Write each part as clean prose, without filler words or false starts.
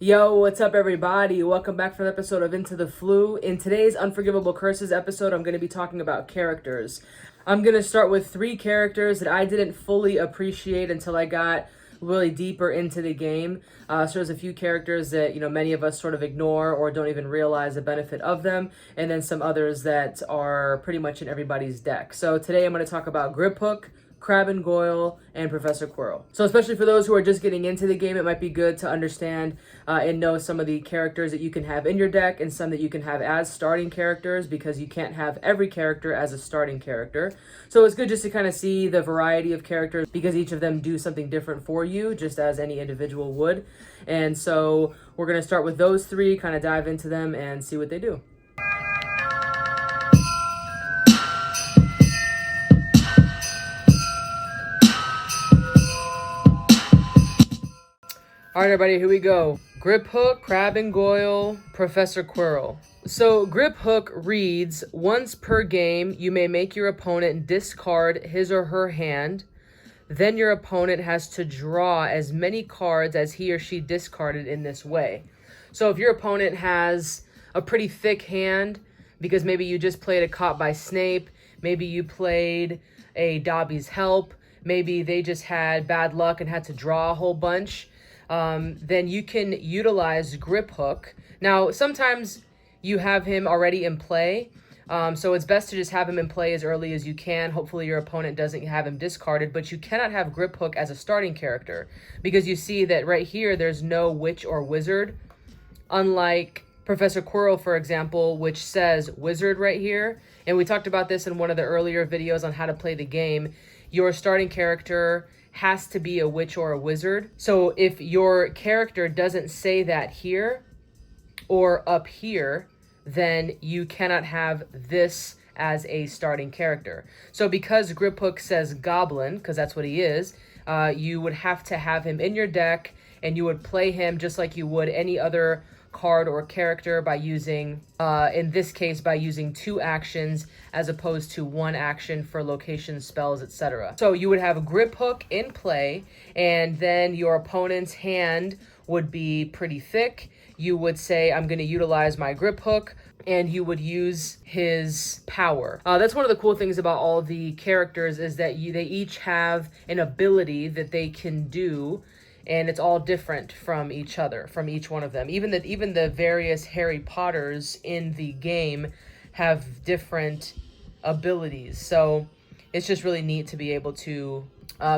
Yo, what's up everybody? Welcome back for the episode of Into the Flu. In today's Unforgivable Curses episode, I'm going to be talking about characters. I'm going to start with 3 characters that I didn't fully appreciate until I got really deeper into the game. So there's a few characters that, many of us sort of ignore or don't even realize the benefit of them, and then some others that are pretty much in everybody's deck. So today I'm going to talk about Griphook, Crabbe Goyle, and Professor Quirrell. So especially for those who are just getting into the game, it might be good to understand and know some of the characters that you can have in your deck and some that you can have as starting characters, because you can't have every character as a starting character. So it's good just to kind of see the variety of characters, because each of them do something different for you, just as any individual would. And so we're going to start with those 3, kind of dive into them and see what they do. All right, everybody, here we go. Griphook, Crabbe Goyle, Professor Quirrell. So Griphook reads, once per game, you may make your opponent discard his or her hand. Then your opponent has to draw as many cards as he or she discarded in this way. So if your opponent has a pretty thick hand, because maybe you just played a Caught by Snape, maybe you played a Dobby's Help, maybe they just had bad luck and had to draw a whole bunch, then you can utilize Griphook. Now, sometimes you have him already in play, so it's best to just have him in play as early as you can. Hopefully your opponent doesn't have him discarded, but you cannot have Griphook as a starting character, because you see that right here there's no witch or wizard, unlike Professor Quirrell, for example, which says wizard right here. And we talked about this in one of the earlier videos on how to play the game. Your starting character has to be a witch or a wizard. So if your character doesn't say that here or up here, then you cannot have this as a starting character. So because Griphook says goblin, because that's what he is, you would have to have him in your deck, and you would play him just like you would any other card or character by using, in this case, by using 2 actions as opposed to 1 action for location spells, etc. So you would have a Griphook in play, and then your opponent's hand would be pretty thick. You would say, I'm going to utilize my Griphook, and you would use his power. That's one of the cool things about all the characters, is that they each have an ability that they can do, and it's all different from each other, from each one of them. Even the various Harry Potters in the game have different abilities. So it's just really neat to be able to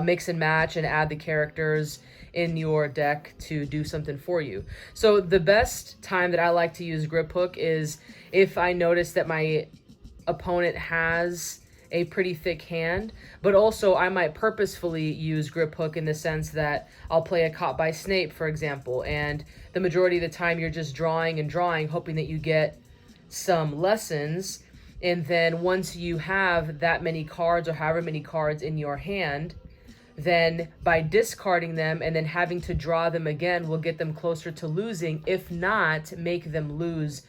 mix and match and add the characters in your deck to do something for you. So the best time that I like to use Griphook is if I notice that my opponent has a pretty thick hand, but also I might purposefully use Griphook in the sense that I'll play a Caught by Snape, for example, and the majority of the time you're just drawing and drawing, hoping that you get some lessons, and then once you have that many cards or however many cards in your hand, then by discarding them and then having to draw them again will get them closer to losing, if not make them lose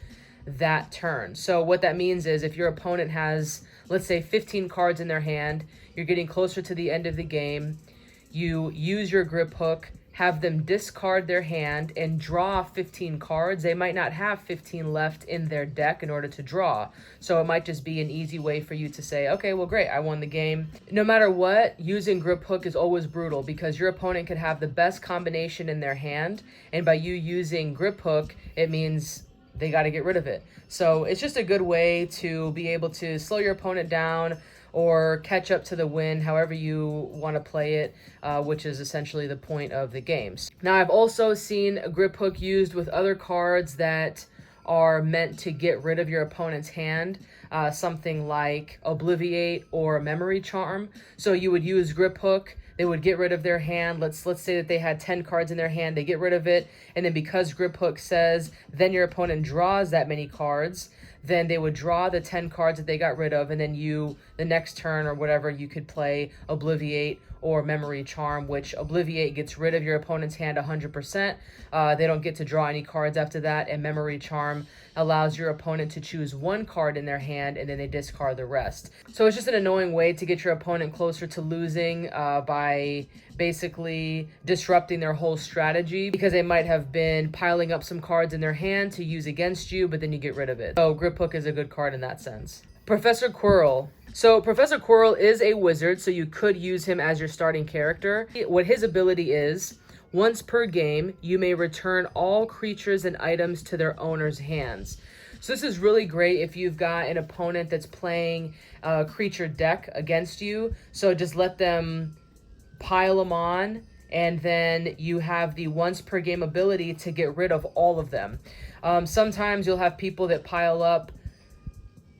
that turn. So what that means is if your opponent has, let's say, 15 cards in their hand, you're getting closer to the end of the game, you use your Griphook, have them discard their hand and draw 15 cards. They might not have 15 left in their deck in order to draw. So it might just be an easy way for you to say, okay, well, great, I won the game. No matter what, using Griphook is always brutal, because your opponent could have the best combination in their hand, and by you using Griphook, it means they got to get rid of it. So it's just a good way to be able to slow your opponent down or catch up to the win, however you want to play it, which is essentially the point of the games. Now, I've also seen Griphook used with other cards that are meant to get rid of your opponent's hand, something like Obliviate or Memory Charm. So you would use Griphook, they would get rid of their hand. Let's say that they had 10 cards in their hand, they get rid of it, and then because Griphook says then your opponent draws that many cards, then they would draw the 10 cards that they got rid of, and then you, the next turn or whatever, you could play Obliviate or Memory Charm, which Obliviate gets rid of your opponent's hand 100%. They don't get to draw any cards after that, and Memory Charm allows your opponent to choose one card in their hand, and then they discard the rest. So it's just an annoying way to get your opponent closer to losing by basically disrupting their whole strategy because they might have been piling up some cards in their hand to use against you, but then you get rid of it. So Griphook is a good card in that sense. Professor Quirrell. So Professor Quirrell is a wizard, so you could use him as your starting character. What his ability is, once per game, you may return all creatures and items to their owner's hands. So this is really great if you've got an opponent that's playing a creature deck against you. So just let them pile them on, and then you have the once per game ability to get rid of all of them. Sometimes you'll have people that pile up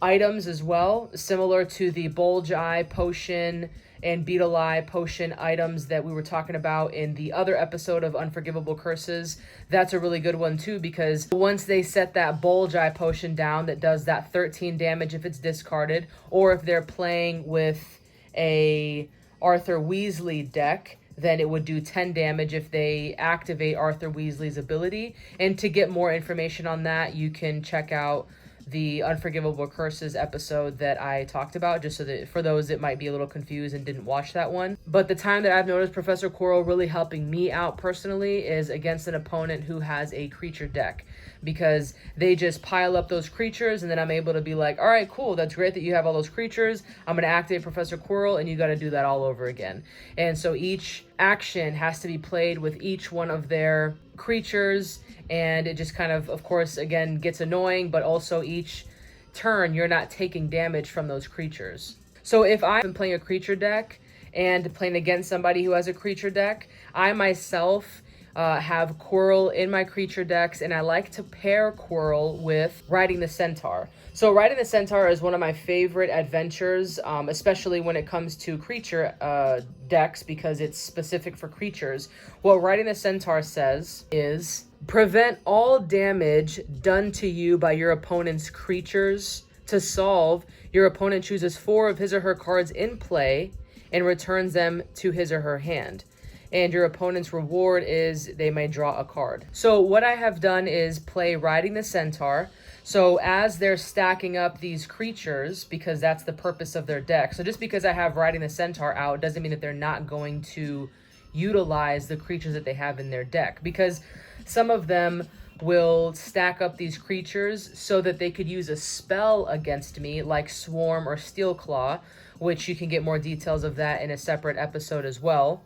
items as well, similar to the Bulge Eye Potion and Beetle Eye Potion items that we were talking about in the other episode of Unforgivable Curses. That's a really good one too, because once they set that Bulge Eye Potion down that does that 13 damage if it's discarded, or if they're playing with a Arthur Weasley deck, then it would do 10 damage if they activate Arthur Weasley's ability. And to get more information on that, you can check out the Unforgivable Curses episode that I talked about, just so that for those that might be a little confused and didn't watch that one. But the time that I've noticed Professor Quirrell really helping me out personally is against an opponent who has a creature deck, because they just pile up those creatures and then I'm able to be like, all right, cool, that's great that you have all those creatures. I'm going to activate Professor Quirrell and you got to do that all over again. And so each action has to be played with each one of their creatures, and it just kind of course, again, gets annoying, but also each turn you're not taking damage from those creatures. So if I'm playing a creature deck and playing against somebody who has a creature deck, I myself have Quirrell in my creature decks, and I like to pair Quirrell with Riding the Centaur. So Riding the Centaur is one of my favorite adventures, especially when it comes to creature decks, because it's specific for creatures. What Riding the Centaur says is, prevent all damage done to you by your opponent's creatures. To solve, your opponent chooses 4 of his or her cards in play and returns them to his or her hand. And your opponent's reward is they may draw a card. So what I have done is play Riding the Centaur. So as they're stacking up these creatures, because that's the purpose of their deck. So just because I have Riding the Centaur out doesn't mean that they're not going to utilize the creatures that they have in their deck, because some of them will stack up these creatures so that they could use a spell against me, like Swarm or Steelclaw, which you can get more details of that in a separate episode as well.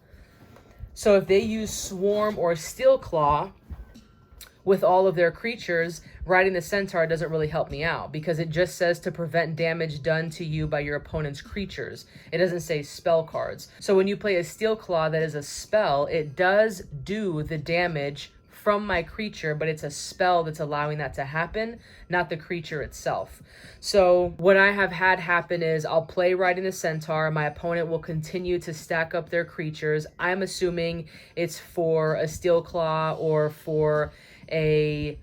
So if they use Swarm or Steelclaw with all of their creatures, Riding the Centaur doesn't really help me out, because it just says to prevent damage done to you by your opponent's creatures. It doesn't say spell cards. So when you play a Steelclaw that is a spell, it does do the damage from my creature, but it's a spell that's allowing that to happen, not the creature itself. So what I have had happen is I'll play Riding the Centaur, my opponent will continue to stack up their creatures. I'm assuming it's for a Steelclaw or for a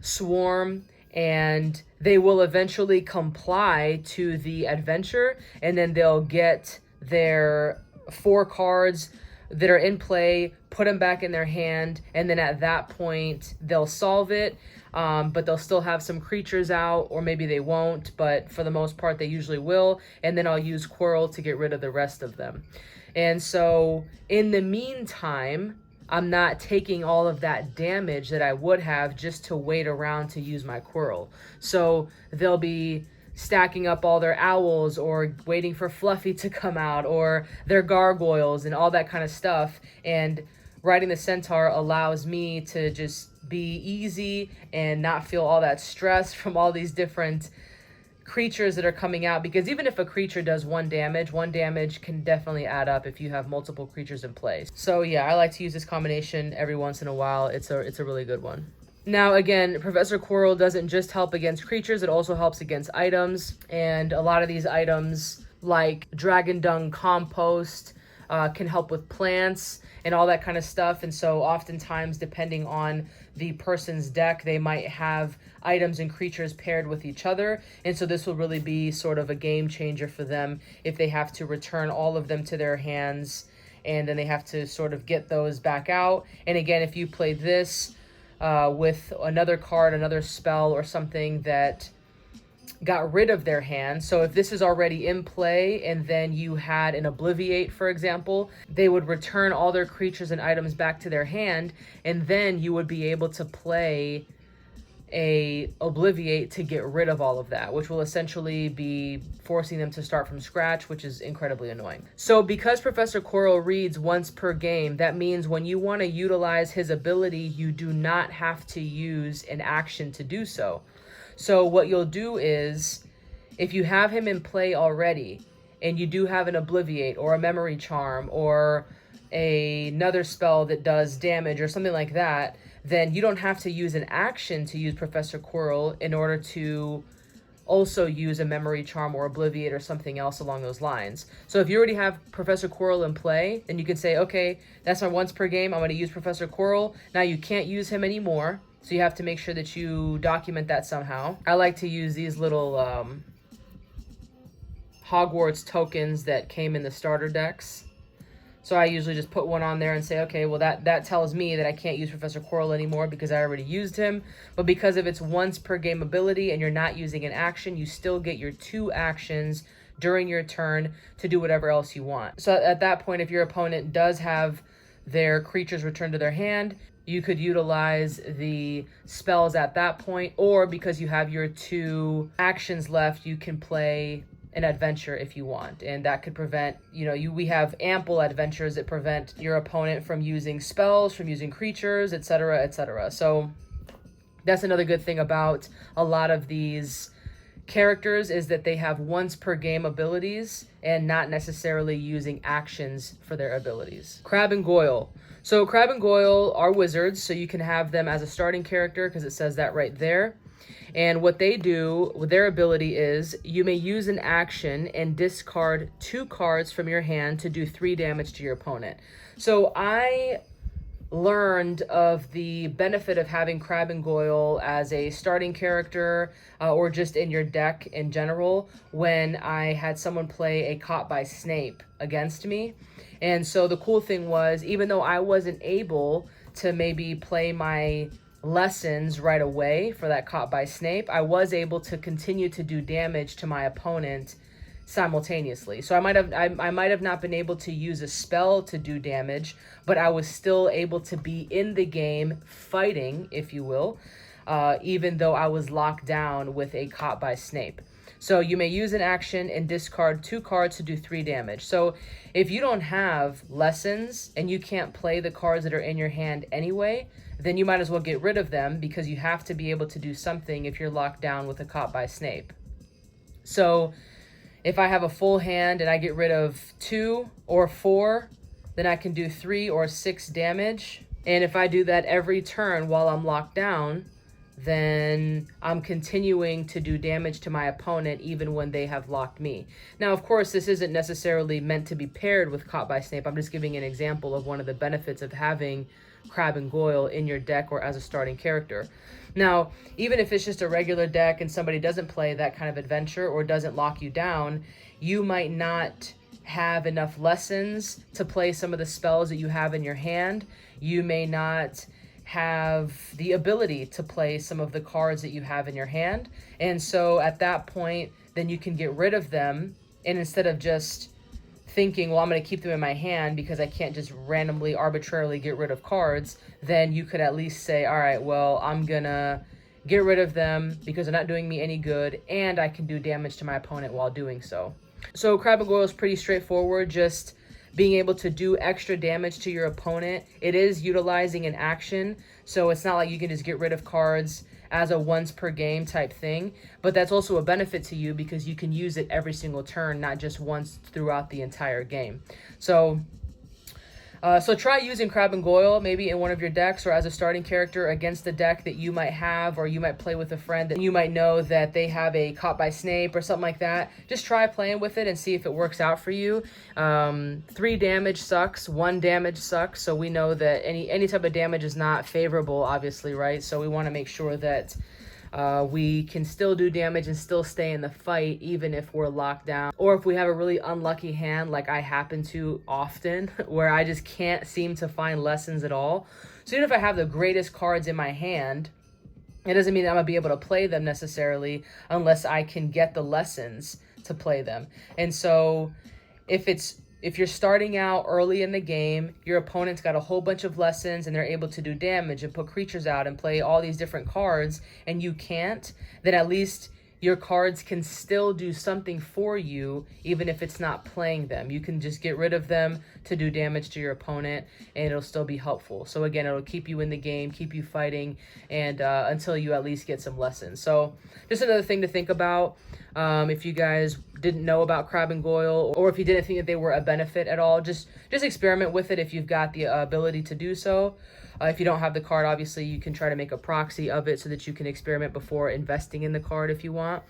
Swarm, and they will eventually comply to the adventure, and then they'll get their 4 cards that are in play, put them back in their hand, and then at that point they'll solve it, but they'll still have some creatures out, or maybe they won't, but for the most part they usually will, and then I'll use Quirrell to get rid of the rest of them. And so in the meantime, I'm not taking all of that damage that I would have just to wait around to use my Quirrell. So they'll be stacking up all their owls, or waiting for Fluffy to come out, or their gargoyles and all that kind of stuff. And Riding the Centaur allows me to just be easy and not feel all that stress from all these different creatures that are coming out, because even if a creature does 1 damage can definitely add up if you have multiple creatures in play. So yeah, I like to use this combination every once in a while. It's a really good one. Now, again, Professor Quirrell doesn't just help against creatures, it also helps against items. And a lot of these items, like Dragon Dung Compost, can help with plants and all that kind of stuff. And so oftentimes, depending on the person's deck, they might have items and creatures paired with each other. And so this will really be sort of a game changer for them if they have to return all of them to their hands, and then they have to sort of get those back out. And again, if you play this with another card, another spell, or something that got rid of their hand. So if this is already in play and then you had an Obliviate, for example, they would return all their creatures and items back to their hand, and then you would be able to play a Obliviate to get rid of all of that, which will essentially be forcing them to start from scratch, which is incredibly annoying. So because Professor Quirrell reads once per game, that means when you want to utilize his ability, you do not have to use an action to do so. So what you'll do is, if you have him in play already, and you do have an Obliviate or a Memory Charm or another spell that does damage or something like that, then you don't have to use an action to use Professor Quirrell in order to also use a Memory Charm or Obliviate or something else along those lines. So if you already have Professor Quirrell in play, then you can say, okay, that's my once per game, I'm going to use Professor Quirrell. Now you can't use him anymore, so you have to make sure that you document that somehow. I like to use these little Hogwarts tokens that came in the starter decks. So I usually just put one on there and say, okay, well that tells me that I can't use Professor Quirrell anymore because I already used him. But because of its once per game ability and you're not using an action, you still get your 2 actions during your turn to do whatever else you want. So at that point, if your opponent does have their creatures returned to their hand, you could utilize the spells at that point, or because you have your 2 actions left, you can play an adventure if you want, and that could prevent, we have ample adventures that prevent your opponent from using spells, from using creatures, etc., etc. So that's another good thing about a lot of these characters, is that they have once per game abilities and not necessarily using actions for their abilities. Crabbe and Goyle. So Crabbe and Goyle are wizards, so you can have them as a starting character because it says that right there. And what they do with their ability is, you may use an action and discard 2 cards from your hand to do 3 damage to your opponent. So I learned of the benefit of having Crabbe and Goyle as a starting character or just in your deck in general when I had someone play a Caught by Snape against me. And so the cool thing was, even though I wasn't able to maybe play my lessons right away for that Caught by Snape, I was able to continue to do damage to my opponent simultaneously. So I might have not been able to use a spell to do damage, but I was still able to be in the game fighting, if you will, even though I was locked down with a Caught by Snape. So you may use an action and discard 2 cards to do 3 damage. So if you don't have lessons and you can't play the cards that are in your hand anyway, then you might as well get rid of them, because you have to be able to do something if you're locked down with a Caught by Snape. So if I have a full hand and I get rid of 2 or 4, then I can do 3 or 6 damage. And if I do that every turn while I'm locked down, then I'm continuing to do damage to my opponent even when they have locked me. Now, of course, this isn't necessarily meant to be paired with Caught by Snape. I'm just giving an example of one of the benefits of having Crabbe and Goyle in your deck or as a starting character. Now, even if it's just a regular deck and somebody doesn't play that kind of adventure or doesn't lock you down, you might not have enough lessons to play some of the spells that you have in your hand. You may not have the ability to play some of the cards that you have in your hand. And so at that point, then you can get rid of them. And instead of just thinking, well, I'm going to keep them in my hand because I can't just randomly, arbitrarily get rid of cards, then you could at least say, all right, well, I'm going to get rid of them because they're not doing me any good, and I can do damage to my opponent while doing so. So Crabbe and Goyle is pretty straightforward, just being able to do extra damage to your opponent. It is utilizing an action, so it's not like you can just get rid of cards as a once per game type thing, but that's also a benefit to you because you can use it every single turn, not just once throughout the entire game. So try using Crabbe and Goyle maybe in one of your decks or as a starting character against a deck that you might have, or you might play with a friend that you might know that they have a Caught by Snape or something like that. Just try playing with it and see if it works out for you. 3 damage sucks, 1 damage sucks, so we know that any type of damage is not favorable, obviously, right? So we want to make sure that we can still do damage and still stay in the fight even if we're locked down, or if we have a really unlucky hand like I happen to often where I just can't seem to find lessons at all. So even if I have the greatest cards in my hand, It doesn't mean that I'm gonna be able to play them necessarily unless I can get the lessons to play them. And so if you're starting out early in the game, your opponent's got a whole bunch of lessons and they're able to do damage and put creatures out and play all these different cards, and you can't, then at least your cards can still do something for you, even if it's not playing them. You can just get rid of them to do damage to your opponent, and it'll still be helpful. So again, it'll keep you in the game, keep you fighting, and until you at least get some lessons. So just another thing to think about. If you guys didn't know about Crabbe and Goyle, or if you didn't think that they were a benefit at all, just experiment with it if you've got the ability to do so. If you don't have the card, obviously you can try to make a proxy of it so that you can experiment before investing in the card if you want.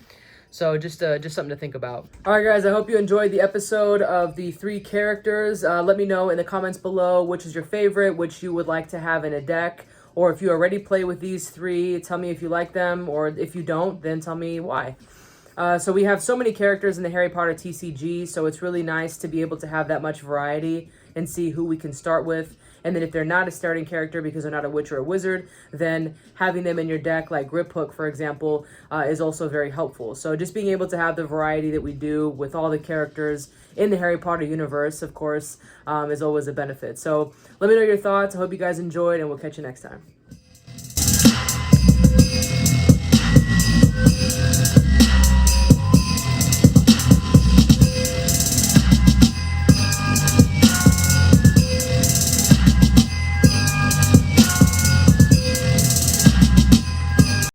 So just something to think about. All right, guys, I hope you enjoyed the episode of the 3 characters. Let me know in the comments below which is your favorite, which you would like to have in a deck, or if you already play with these 3, tell me if you like them, or if you don't, then tell me why. So we have so many characters in the Harry Potter TCG, so it's really nice to be able to have that much variety and see who we can start with. And then if they're not a starting character because they're not a witch or a wizard, then having them in your deck, like Griphook, for example, is also very helpful. So just being able to have the variety that we do with all the characters in the Harry Potter universe, of course, is always a benefit. So let me know your thoughts. I hope you guys enjoyed, and we'll catch you next time.